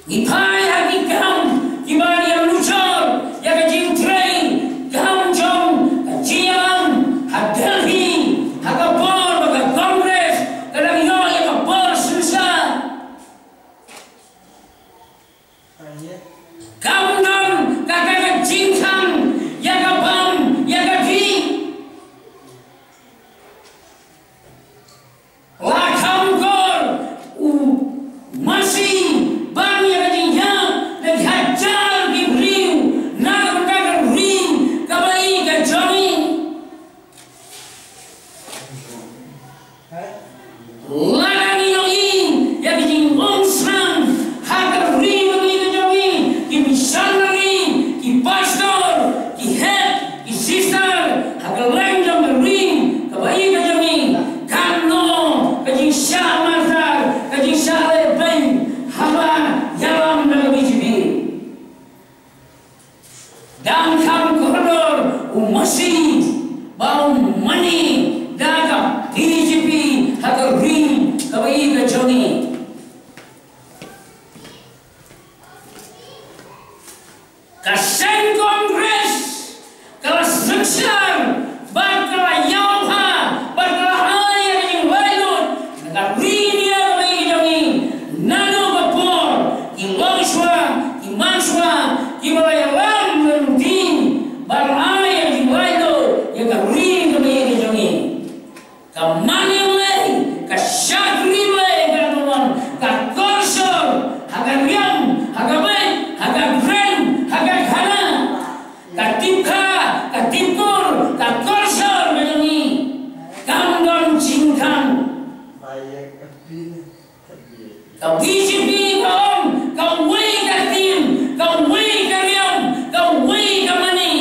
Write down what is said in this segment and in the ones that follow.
Ipai haki kam kibari yang lucor ya kajing train kam jom kajian hadelhi hakapor baka kongres kadang yo ya kapor susah kam don kakak kajing kam ya kapam ya kadi lakam kor masih bang ya kajingnya dan hajar gibriu nak kakak ring kabai kajoni ladang yoi ya kajing onsang hakar ring kabai kajoni ki missionary ki pastor ki head ki sister hakar lanjang ring kabai kajoni kano kajing syah mazar kajing syah lebay haba yalam dalam BGP dan kam koridor masih bau mani dalam BGP hakar ring kabai kajoni kasen kongres kelas besar bakal yauha bakal ayah yang baikut hakar ring dia kabai kajoni nano kapor imanswa kibalaya lam menting baraya yang baikut yang karing kabai kajoni kamani mulai kasyakri mulai kawan kakorsor hakar yang hakabai hakar kren hakar kana katipka katipkur kakorsor kajoni kamdon cingkang kau BGP kau wei katim kau wei kariam kau wei kamani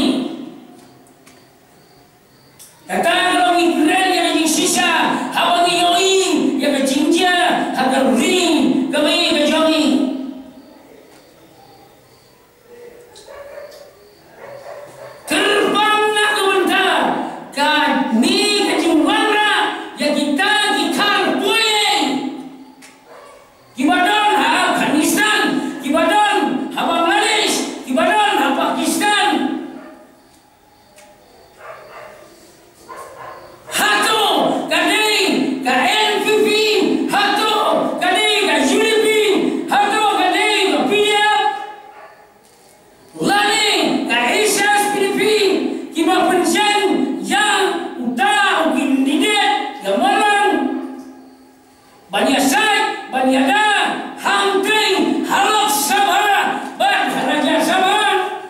kata kalau ikran yang sisa hawa yoi yang jinja hakar ring kamai kajoni terbang nak kebentar kami kajingwara yang kita boleh Kibadan ha Afghanistan, Kibadan ha Bangladesh, Kibadan ha Pakistan. Hato kadai ka NPP, hato kadai ka UDP, hato kadai ka PDF. Lani ka ISIS PDP, kiba penjen yang utah ukindidet yang malang. Banyak sai, banyak dah. Hamping halok sabara bad raja sabara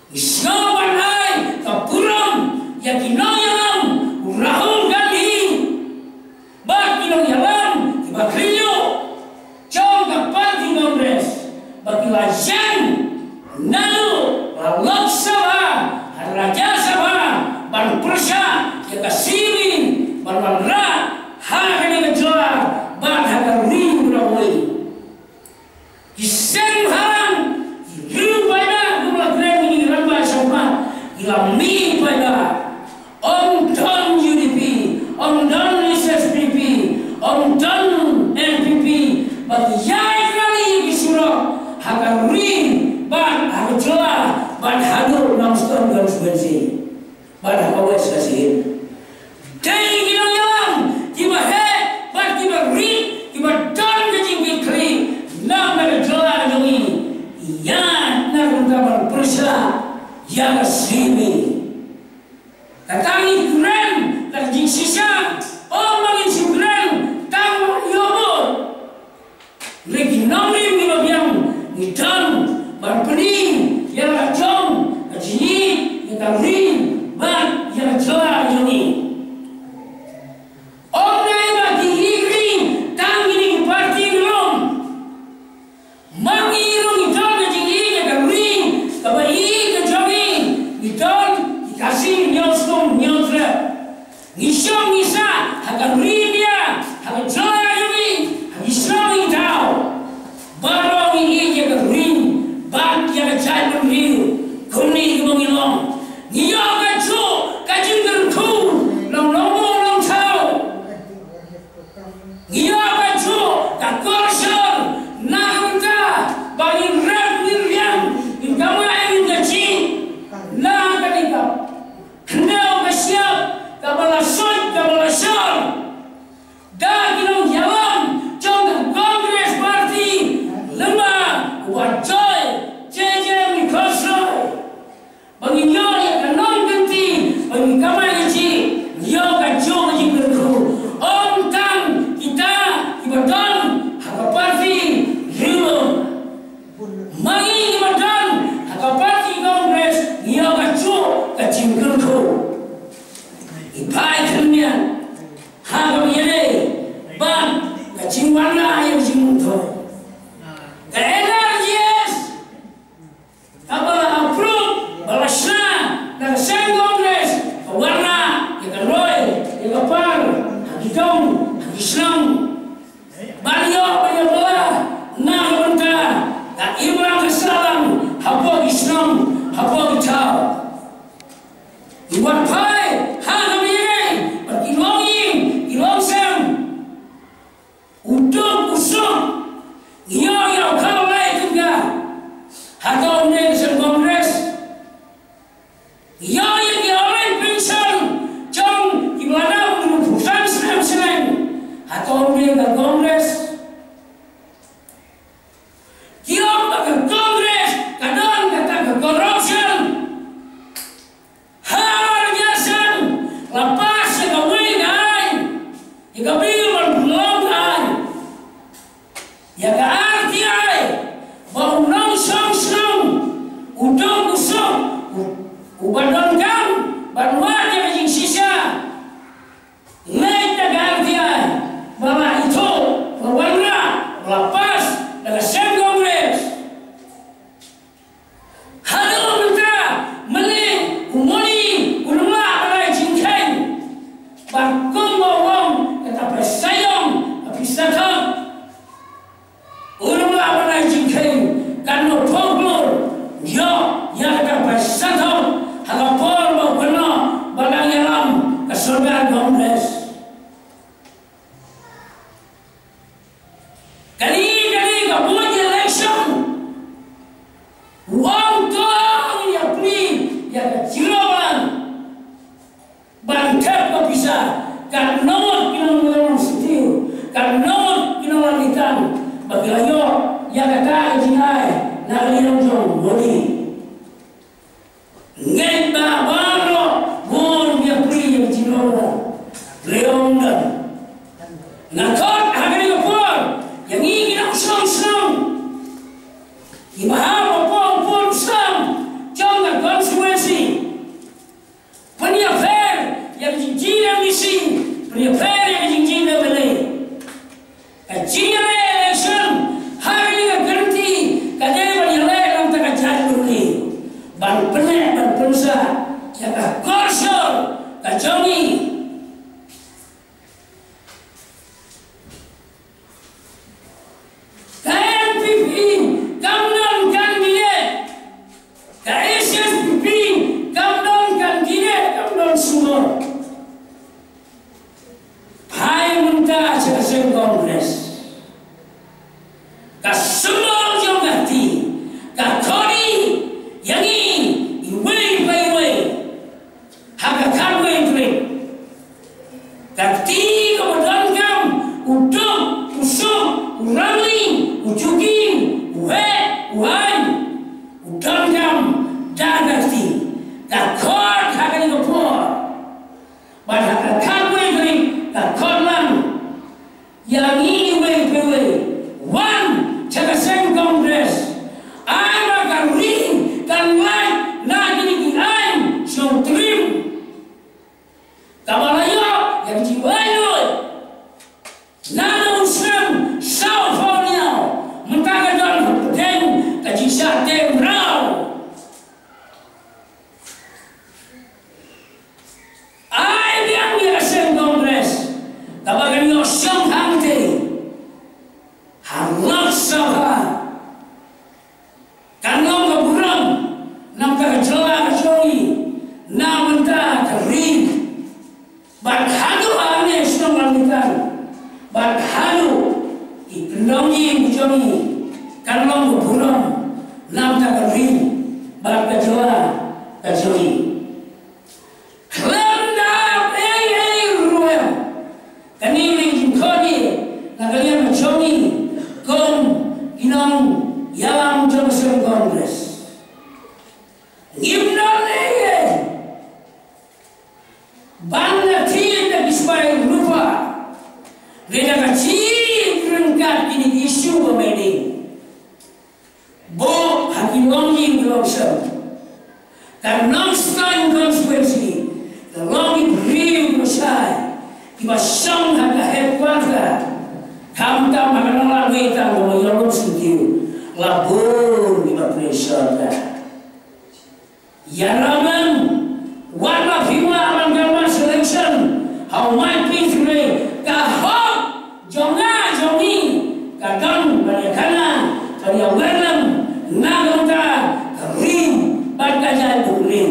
isnoban ai kapuram yakinoyam Rahul Gandhi bad kinong yalam kibakrinyo jom kapan kongres bakilajan nalu halok sabara raja sabara ban persya yakasimin ban ra hakani kejual bad hakar ring berawai kisen haram hiru pada gula kren ini ramba sama ilami pada om don UDP om don SSPP om don NPP bagi yai kali kisuro hakar ring bad hakar jual bad hadur namston konstituensi bad hakawai sekasihin dari kino yalam tiba ring kiba don kajing bikri nam na jala doni ya na runtaban persya ya kasimi katangi kren kajing sisa mangin sugren tang yobo lagi nomri milobiang nitan barpeni ya jom kajini ya ring ban ya jala doni Nisong isa hakar rindia hakar jala yumi isong itao barong ini hakar ring bak ya jai riu kuni kemongilong niyo kacu jingkung ko ipai kalian hagam yene bang kacingwana yang jingkung to energies abala approve balasna dan sen kongres warna yang roy yang kapal hagitong hagislang banyo bola na bunta da ibrang salam hapo islam hapo tao iwan pai hagam yene berkilongin kilongsen untuk usung iyo kalau lain juga atau nation kongres iyo yang orang pension jom gimana untuk perusahaan senang atau nation kongres kiong ke kongres kadang kata ke corruption hal jasan lepas yang kawin yang kawin belum yang arti bau nong song udang busuk ubadon kam banwa dia jing sisa lain dah arti bahwa itu berwarna lepas dengan sen kongres halo minta meli umoni ulama balai jingkai bakung bawang kata pesayong apisatang ulama balai jingkai karena folklor yo yang kata pesatang hagapor bawang balang yalam kesurgaan kongres kali kabuat election wang tong yang beli yang kecilawan bangkit tak bisa kan nomor kinong setiu kan nomor kinong ikan bagi layo yang kata jingai nak liang jong bodi ngai ba baro bon yang beli yang kecilawan leong dan ngakot hari kapur yang ingin aku senang imahal pun senang jangan konsekuensi penyampaian yang jinjina misi penyampaian yang jinjina beli jinjina election hari ini ganti kadang banyak lain yang tak jadi beli ban penek ban pensa yang korsor kajongi kongres kasemua yang ngerti kakori yang ini iwei baiwei haga karwe itu kakti kemudian kam uduk usuk urangling ujukin uhe uhan udang kam dan ngerti kakor haga ni kepor pada haga karwe itu kakor lang yang ini wei one jaga sen kongres ana kan ring kan lain lagi ni lain so trim kabalayo yang jiwayo nana usram California mentaga don den kajisa tem rau ai biang dia sen kongres tabagan yo syang hangte harap sabha kanong kaburang nam kajela kajoi nam menta karim baghanu ane snong lamitan baghanu iknongi bujoni kanong kaburang nam karim bagajela kajoi kaniling jingkoni nagalian machomi kom inong yalam jomsen kongres ngimnon ege bangga tiyan na bispayo lupa reda kacil rengkat ini isu pemeding bo hakim longi belum sem Ka non-stein constituency, the long Rio Masai, iba siyang headquarter, kamtam hakanalawitang kumayalong sintiyo, labor iba pressure ka. Yaraman, wala hima ang gawa selection, how might be today, kahok, jonga, jongi, kagang, banyakana, kanyawalam, naganta, karim, pagkajan bulim.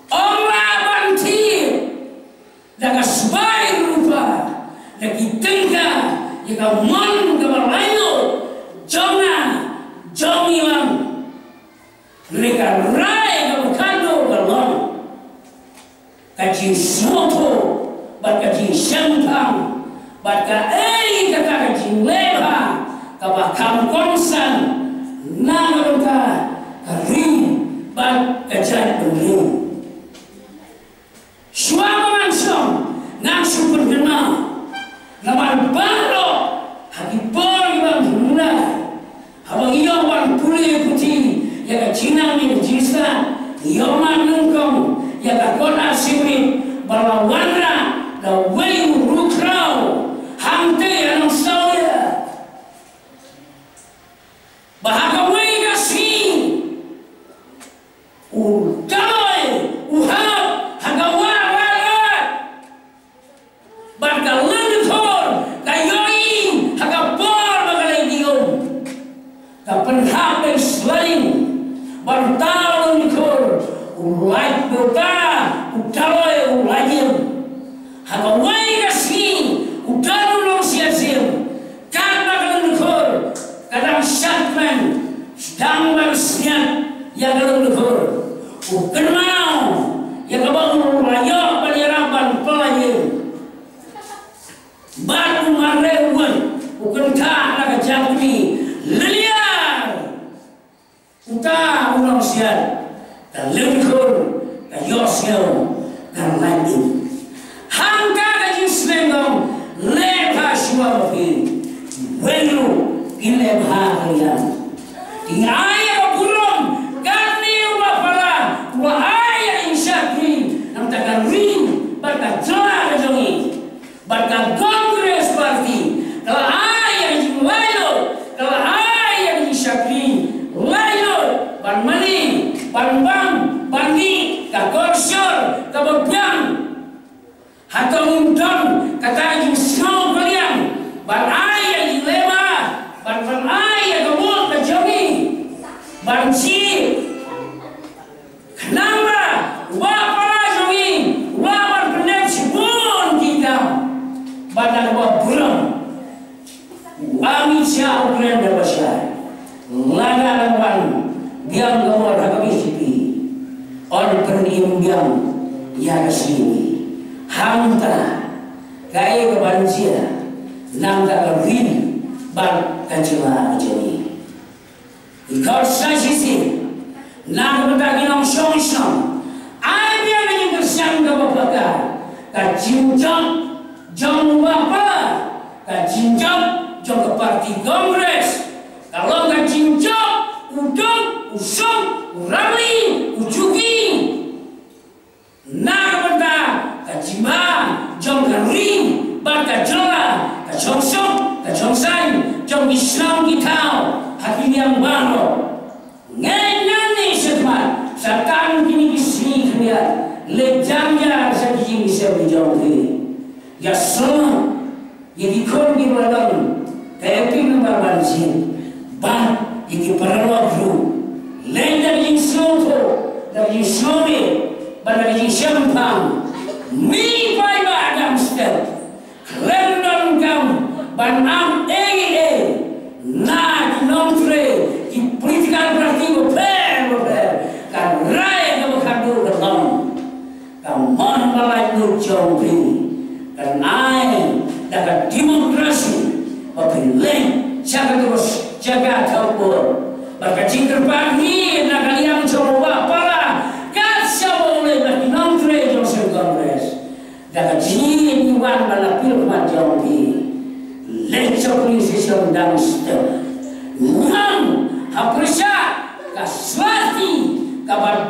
Orang bantir, nakasbay rupa, nakitengka, yakamon kamalayo, jonga, jongilang, mereka rai kabukado kalon, kaji soto, kaji syampang, kaji kaji lepa, kabakam konsan, naga karim, kajan bulim. Suama langsung nang super kenal, naman balo hakipor ibang huna, habang iyo ang puli putih, yaga Cina ni jisa, iyo manungkong, yaga kota sipit, balawandra, da wayu rukrau, hante anong sauya, bahaka wayu kasih, utaloy, uhap, hagawa. Barka lentor, kayoin, hagapor magalay diyon. Kapanhapay selain, bartal lentor, ulay berta, utaloy ulayim. Hagaway kasih, utalulong siyasim. Karena lentor, kadang syatman, sedang bersiap, yang lentor. Ukenau, yang kebangun ulayok, penyerapan pelayim. Baru marewan, bukan tak nak jangki liar. Uta ulang siar, dan lengkor, dan yosial, dan lain. Hangga kaji selengong, lepas suapi, welu ilebha kalian. Tingaya burung, gani wafala, wahaya insyakri, nam takkan ring, berkacau kejongi, berkacau. Parti, kalau ayah yang lain, kalau ayah yang syakri, lain, ban mani, ban bang, bani, kakorsor, kababang, hatong undang, kata yang semua kalian, ban ayah yang lema, ban ayah kamu kejogi, ban si, kenapa, wapala jogi, wapal penek sibun kita. Badan buat burung, kami siapa yang berbahasa, lada lawan, biang gawar kami sipi, orang perniam biang yang sini, hamta, kaya kebanjian, nangka kerin, bal kacima jadi. Ikut saya sisi, nang berdagi nong song, ayah yang bersang kebapakan, kacimjang. Jom apa? Kajinjam, jom ke parti Kongres. Kalau kajinjam, udang, usung, urali, ujugi. Nak benda, kajima, jom ke ring, baka jola, kajongsong, kajongsai, jom Islam kita, hati yang baru. Ngenyan ni setelah, sekarang kini disini kalian, lejamnya sekijing bisa dijauhi. Ya semua yang dikon di malam tapi nomor banjir bah yang perlu lain dari soto dari sobe dari champagne mi pai ba step rendang kam banam na nombre di political party per kan rai ka bakado dalam kamon balai nur jombi dan ai dapat demokrasi bapilih jaga terus jaga kabur berkacing terbang ni nak kalian coba para kasih boleh bagi nombre Joseph Kongres dapat jini diwan balapil macam ni lecok ni sesuatu dan step Nang apresiat kaswati kabar